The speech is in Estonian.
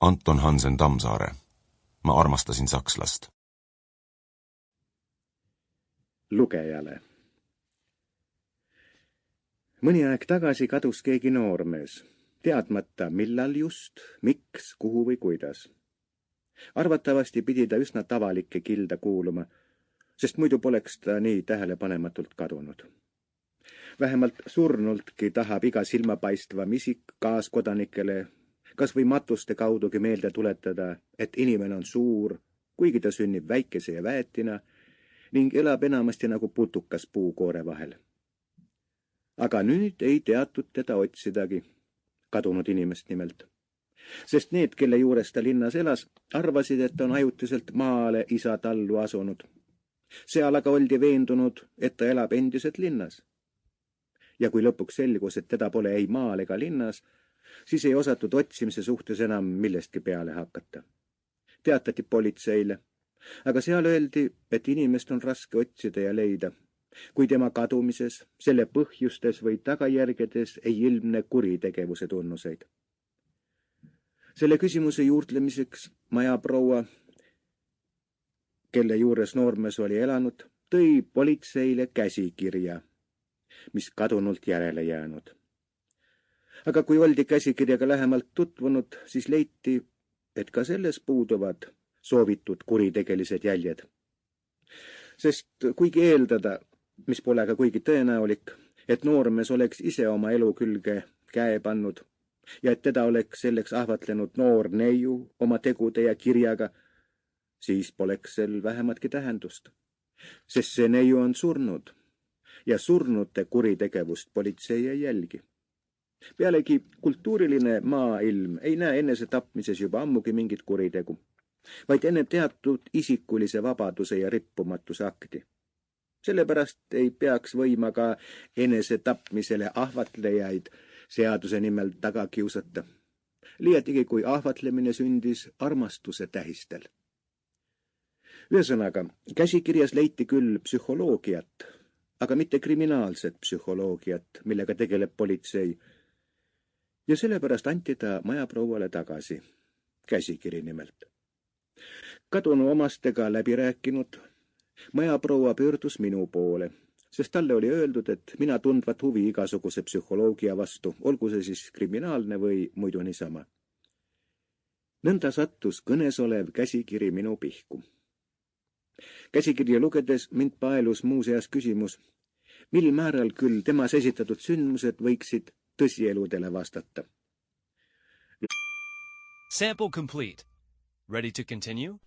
Anton Hansen Tammsaare. Ma armastasin sakslast. Lugejale. Mõni aeg tagasi kadus keegi noormees, teadmata millal just, miks, kuhu või kuidas. Arvatavasti pidi ta üsna tavalike kilda kuuluma, sest muidu poleks ta nii tähelepanematult kadunud. Vähemalt surnultki tahab iga silmapaistvam isik kaaskodanikele kas või matuste kaudugi meelde tuletada, et inimene on suur, kuigi ta sünnib väikese ja väetina ning elab enamasti nagu putukas puukoore vahel. Aga nüüd ei teatud teda otsidagi, kadunud inimest nimelt. Sest need, kelle juures ta linnas elas, arvasid, et on ajutiselt maale isa tallu asunud. Seal aga oldi veendunud, et ta elab endiselt linnas. Ja kui lõpuks selgus, et teda pole ei maal ega linnas, siis ei osatud otsimise suhtes enam millestki peale hakata. Teatati politseile, aga seal öeldi, et inimest on raske otsida ja leida, kui tema kadumises, selle põhjustes või tagajärgedes ei ilmne kuritegevuse tunnuseid. Selle küsimuse juurtlemiseks majaproua, kelle juures noormees oli elanud, tõi politseile käsikirja, mis kadunult järele jäänud. Aga kui oldi käsikirjaga lähemalt tutvunud, siis leiti, et ka selles puuduvad soovitud kuritegelised jäljed. Sest kuigi eeldada, mis pole ka kuigi tõenäolik, et noormees oleks ise oma elu külge käe pannud ja et teda oleks selleks ahvatlenud noor neiu oma tegude ja kirjaga, siis poleks sel vähematki tähendust. Sest see neiu on surnud ja surnute kuritegevust politsei ei jälgi. Pealegi kultuuriline maailm ei näe enese tapmises juba ammugi mingit kuritegu, vaid enne teatud isikulise vabaduse ja rippumatuse akti. Sellepärast ei peaks võima ka enese tapmisele ahvatlejaid seaduse nimel taga kiusata. Liiatigi kui ahvatlemine sündis armastuse tähistel. Ühesõnaga, käsikirjas leiti küll psühholoogiat, aga mitte kriminaalset psühholoogiat, millega tegeleb politsei. Ja sellepärast anti ta majaprouale tagasi, käsikiri nimelt. Kadunu omastega läbi rääkinud, majaproua pöördus minu poole, sest talle oli öeldud, et mina tundvat huvi igasuguse psühholoogia vastu, olgu see siis kriminaalne või muidu niisama. Nõnda sattus kõnesolev käsikiri minu pihku. Käsikirja lugedes mind paelus muuseas küsimus, mil määral küll temas esitatud sündmused võiksid tõsieludele vastata. Sample complete. Ready to continue?